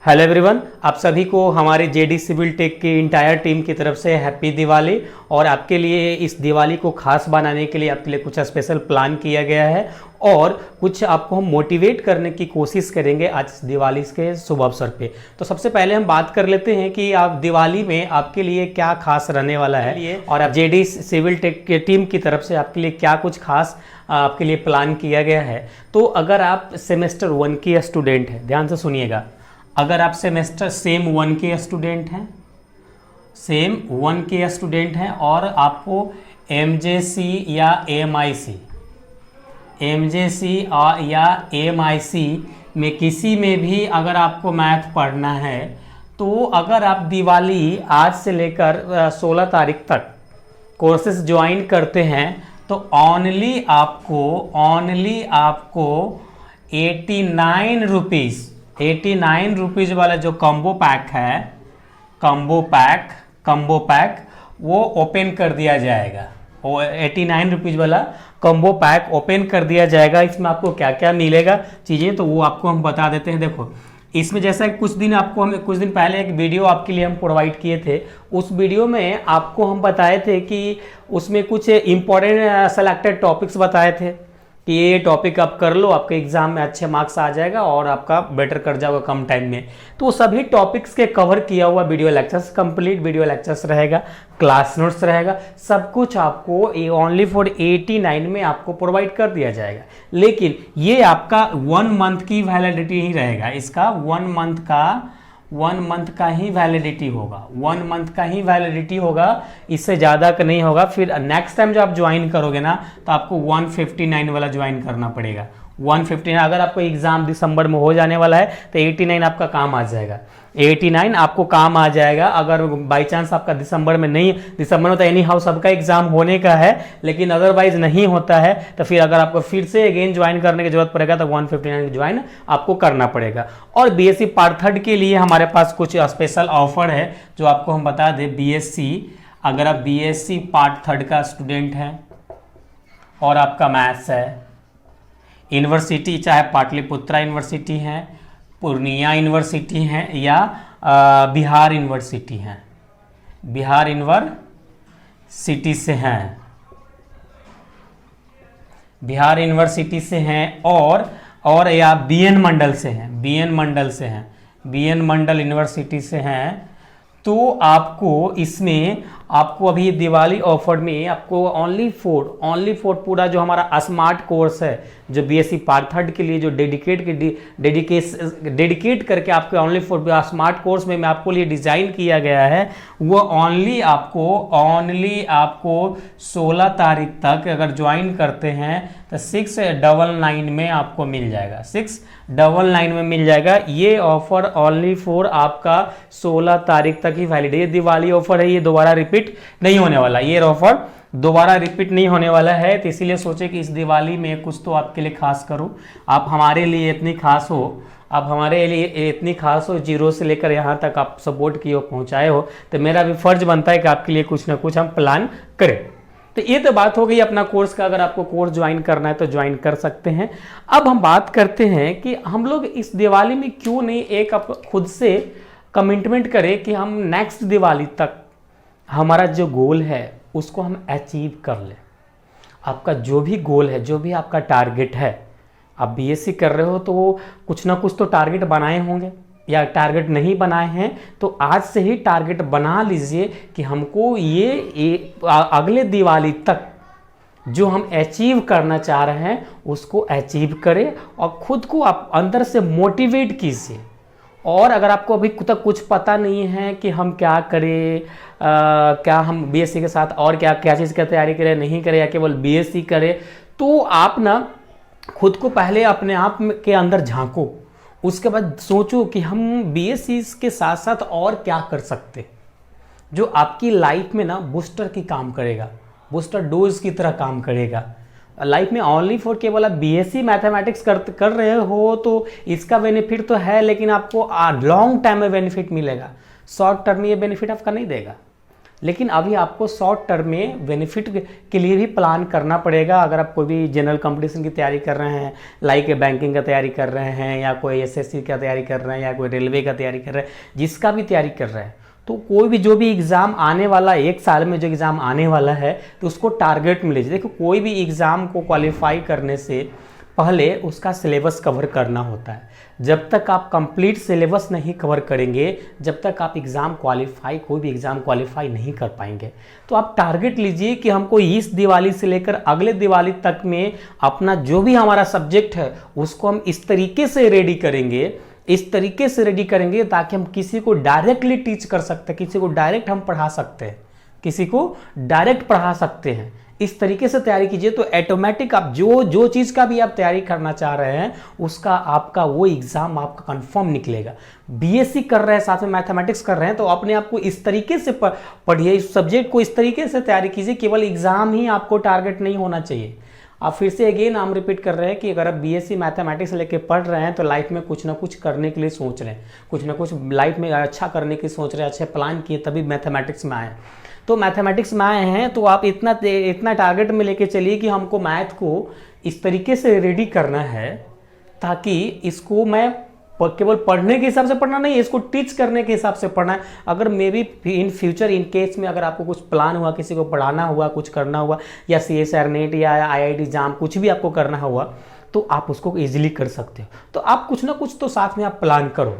Hello everyone, आप सभी को हमारे जेडी सिविल टेक की इंटायर टीम की तरफ से हैप्पी दिवाली। और आपके लिए इस दिवाली को खास बनाने के लिए आपके लिए कुछ स्पेशल प्लान किया गया है और कुछ आपको हम मोटिवेट करने की कोशिश करेंगे आज दिवाली के शुभ अवसर पे। तो सबसे पहले हम बात कर लेते हैं कि आप दिवाली में आपके लिए क्या खास रहने वाला है और आप जेडी सिविल टेक की टीम की तरफ से आपके लिए क्या कुछ खास आपके लिए प्लान किया गया है। तो अगर आप सेमेस्टर 1 के स्टूडेंट हैं, ध्यान से सुनिएगा, अगर आप सेमेस्टर सेम 1 के स्टूडेंट हैं, सेम 1 के स्टूडेंट हैं और आपको एमजेसी या एमआईसी या एमआईसी में किसी में भी अगर आपको मैथ पढ़ना है, तो अगर आप दिवाली आज से लेकर 16 तारीख तक कोर्सेज ज्वाइन करते हैं तो ऑनली आपको 89 रुपीज़ वाला जो कॉम्बो पैक है, कॉम्बो पैक वो ओपन कर दिया जाएगा। वो 89 रुपीज़ वाला कॉम्बो पैक ओपन कर दिया जाएगा। इसमें आपको क्या क्या मिलेगा चीज़ें, तो वो आपको हम बता देते हैं। देखो, इसमें जैसा कुछ दिन पहले एक वीडियो आपके लिए हम प्रोवाइड किए थे। उस वीडियो में आपको हम बताए थे कि उसमें कुछ इम्पोर्टेंट सेलेक्टेड टॉपिक्स बताए थे कि ये टॉपिक आप कर लो, आपके एग्जाम में अच्छे मार्क्स आ जाएगा और आपका बेटर कर जाओगे कम टाइम में। तो सभी टॉपिक्स के कवर किया हुआ video lectures, complete video lectures रहेगा, क्लास नोट्स रहेगा, सब कुछ आपको ओनली फॉर 89 में आपको प्रोवाइड कर दिया जाएगा। लेकिन ये आपका 1 मंथ की वैलिडिटी ही रहेगा। इसका 1 मंथ का ही वैलिडिटी होगा, इससे ज़्यादा का नहीं होगा। फिर नेक्स्ट टाइम जब आप ज्वाइन करोगे ना, तो आपको 159 वाला ज्वाइन करना पड़ेगा। 159 अगर आपको एग्जाम दिसंबर में हो जाने वाला है तो 89 आपका काम आ जाएगा। 89 आपको काम आ जाएगा। अगर बाई चांस आपका दिसंबर में तो एनी हाउ सबका एग्जाम होने का है, लेकिन अदरवाइज नहीं होता है तो फिर अगर आपको फिर से अगेन ज्वाइन करने की जरूरत पड़ेगा तो 159 ज्वाइन आपको करना पड़ेगा। और बीएससी पार्ट 3 के लिए हमारे पास कुछ स्पेशल ऑफर है जो आपको हम बता दें। अगर आप बीएससी पार्ट 3 का स्टूडेंट हैं और आपका मैथ्स है, यूनिवर्सिटी चाहे पाटलिपुत्रा यूनिवर्सिटी है, पूर्णिया यूनिवर्सिटी है या बिहार यूनिवर्सिटी से हैं और या बीएन मंडल यूनिवर्सिटी से हैं, तो आपको इसमें अभी दिवाली ऑफर में आपको ओनली फॉर पूरा जो हमारा स्मार्ट कोर्स है, जो बीएससी पार्ट 3 के लिए जो डेडिकेट करके आपके ओनली फॉर स्मार्ट कोर्स में आपको लिए डिजाइन किया गया है, वो ओनली आपको 16 तारीख तक अगर ज्वाइन करते हैं तो 699 में आपको मिल जाएगा। 699 में मिल जाएगा। ये ऑफर ओनली फॉर आपका 16 तारीख तक ही वैलिड है। ये दिवाली ऑफर है, ये दोबारा रिपीट नहीं होने वाला। ये ऑफर दोबारा रिपीट नहीं होने वाला है। तो इसीलिए सोचे कि इस दिवाली में कुछ तो आपके लिए खास करूं। आप हमारे लिए इतनी खास हो, जीरो से लेकर यहाँ तक आप सपोर्ट किए हो, पहुँचाए हो, तो मेरा भी फर्ज बनता है कि आपके लिए कुछ ना कुछ हम प्लान करें। तो ये तो बात हो गई अपना कोर्स का। अगर आपको कोर्स ज्वाइन करना है तो ज्वाइन कर सकते हैं। अब हम बात करते हैं कि हम लोग इस दिवाली में क्यों नहीं एक खुद से कमिटमेंट करें कि हम नेक्स्ट दिवाली तक हमारा जो गोल है उसको हम अचीव कर लें। आपका जो भी गोल है, जो भी आपका टारगेट है, आप बीएससी कर रहे हो तो कुछ ना कुछ तो टारगेट बनाए होंगे, या टारगेट नहीं बनाए हैं तो आज से ही टारगेट बना लीजिए कि हमको ये अगले दिवाली तक जो हम अचीव करना चाह रहे हैं उसको अचीव करें और खुद को आप अंदर से मोटिवेट कीजिए। और अगर आपको अभी तक कुछ पता नहीं है कि हम क्या करें, क्या हम बीएससी के साथ और क्या क्या चीज़ की तैयारी करें, नहीं करें, या केवल बीएससी करें, तो आप ना खुद को पहले अपने आप के अंदर झांको। उसके बाद सोचो कि हम बीएससी के साथ साथ और क्या कर सकते, जो आपकी लाइफ में ना बूस्टर की काम करेगा, बूस्टर डोज की तरह काम करेगा। लाइफ में ओनली फॉर केवल आप बीएससी मैथमेटिक्स कर रहे हो तो इसका बेनिफिट तो है, लेकिन आपको लॉन्ग टाइम में बेनिफिट मिलेगा। शॉर्ट टर्म में ये बेनिफिट आपका नहीं देगा। लेकिन अभी आपको शॉर्ट टर्म में बेनिफिट के लिए भी प्लान करना पड़ेगा। अगर आप कोई भी जनरल कंपटीशन की तैयारी कर रहे हैं, लाइक बैंकिंग का तैयारी कर रहे हैं, या कोई एसएससी का तैयारी कर रहे हैं, या कोई रेलवे का तैयारी कर रहे हैं, जिसका भी तैयारी कर रहे हैं, तो कोई भी जो भी एग्ज़ाम आने वाला, एक साल में जो एग्ज़ाम आने वाला है, तो उसको टारगेट में लीजिए। देखो, कोई भी एग्ज़ाम को क्वालिफाई करने से पहले उसका सिलेबस कवर करना होता है। जब तक आप कंप्लीट सिलेबस नहीं कवर करेंगे, जब तक आप एग्ज़ाम क्वालिफाई, कोई भी एग्ज़ाम क्वालिफाई नहीं कर पाएंगे। तो आप टारगेट लीजिए कि हमको इस दिवाली से लेकर अगले दिवाली तक में अपना जो भी हमारा सब्जेक्ट है उसको हम इस तरीके से रेडी करेंगे, इस तरीके से रेडी करेंगे ताकि हम किसी को डायरेक्टली टीच कर सकते हैं, किसी को डायरेक्ट हम पढ़ा सकते हैं, किसी को डायरेक्ट पढ़ा सकते हैं। इस तरीके से तैयारी कीजिए तो ऑटोमेटिक आप जो चीज़ का भी आप तैयारी करना चाह रहे हैं उसका आपका वो एग्ज़ाम आपका कंफर्म निकलेगा। बीएससी कर रहे हैं, साथ में मैथमेटिक्स कर रहे हैं, तो अपने आप को इस तरीके से पढ़िए, इस सब्जेक्ट को इस तरीके से तैयारी कीजिए, केवल एग्ज़ाम ही आपको टारगेट नहीं होना चाहिए। आप फिर से अगेन हम रिपीट कर रहे हैं कि अगर आप बीएससी मैथमेटिक्स लेके पढ़ रहे हैं तो लाइफ में कुछ ना कुछ करने के लिए सोच रहे हैं, कुछ ना कुछ लाइफ में अच्छा करने की सोच रहे हैं, अच्छे प्लान किए तभी मैथमेटिक्स में आए। तो मैथमेटिक्स में आए हैं तो आप इतना टारगेट में लेके चलिए कि हमको मैथ को इस तरीके से रेडी करना है ताकि इसको मैं केवल पढ़ने के हिसाब से पढ़ना नहीं है, इसको टीच करने के हिसाब से पढ़ना है। अगर may be in future in case में अगर आपको कुछ प्लान हुआ, किसी को पढ़ाना हुआ, कुछ करना हुआ, या CSIR नेट या IIT JAM कुछ भी आपको करना हुआ, तो आप उसको इजीली कर सकते हो। तो आप कुछ ना कुछ तो साथ में आप प्लान करो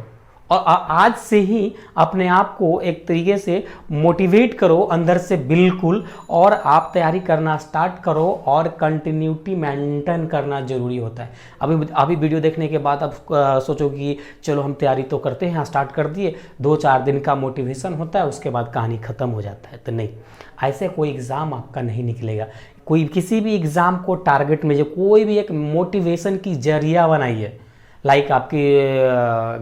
और आज से ही अपने आप को एक तरीके से मोटिवेट करो अंदर से बिल्कुल, और आप तैयारी करना स्टार्ट करो और कंटिन्यूटी मेंटेन करना जरूरी होता है। अभी वीडियो देखने के बाद आप सोचो कि चलो हम तैयारी तो करते हैं, स्टार्ट कर दिए, 2-4 दिन का मोटिवेशन होता है, उसके बाद कहानी ख़त्म हो जाता है। तो नहीं, ऐसे कोई एग्ज़ाम आपका नहीं निकलेगा। कोई किसी भी एग्ज़ाम को टारगेट में जो कोई भी एक मोटिवेशन की जरिया बनाइए, लाइक आपकी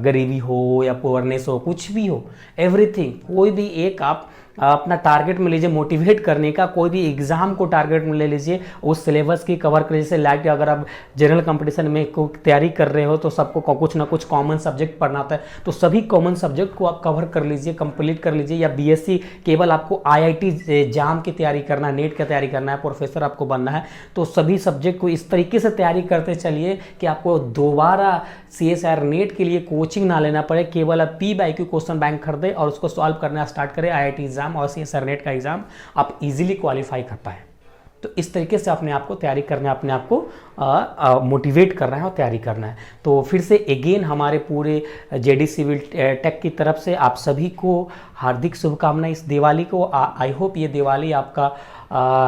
गरीबी हो या पुअरनेस हो, कुछ भी हो, एवरीथिंग, कोई भी एक आप अपना टारगेट में लीजिए मोटिवेट करने का। कोई भी एग्जाम को टारगेट में ले लीजिए, उस सिलेबस की कवर कर, जैसे लाइक अगर आप जनरल कंपटीशन में को तैयारी कर रहे हो तो सबको कुछ ना कुछ कॉमन सब्जेक्ट पढ़ना होता है, तो सभी कॉमन सब्जेक्ट को आप कवर कर लीजिए, कंप्लीट कर लीजिए। या बीएससी केवल आपको IIT JAM की तैयारी करना है, नेट का तैयारी करना है, प्रोफेसर आपको बनना है, तो सभी सब्जेक्ट को इस तरीके से तैयारी करते चलिए कि आपको दोबारा CSIR नेट के लिए कोचिंग ना लेना पड़े। केवल आप P/Q क्वेश्चन बैंक खरीदें और उसको सॉल्व करना स्टार्ट करें, IIT एग्जाम और CSIR नेट का एग्जाम आप इजीली क्वालिफाई कर पाए। तो इस तरीके से अपने आप को तैयारी करना है, अपने आप को मोटिवेट करना है और तैयारी करना है। तो फिर से अगेन हमारे पूरे JD सिविल टेक की तरफ से आप सभी को हार्दिक शुभकामनाएं इस दिवाली को। आई होप ये दिवाली आपका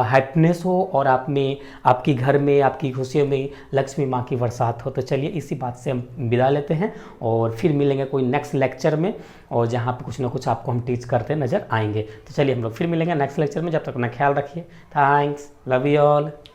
हैप्पीनेस हो और आप में, आपकी घर में, आपकी खुशियों में लक्ष्मी माँ की बरसात हो। तो चलिए इसी बात से हम विदा लेते हैं और फिर मिलेंगे कोई नेक्स्ट लेक्चर में, और जहाँ पे कुछ ना कुछ आपको हम टीच करते नजर आएंगे। तो चलिए हम लोग फिर मिलेंगे नेक्स्ट लेक्चर में, जब तक अपना ख्याल रखिए। Thanks, love you all.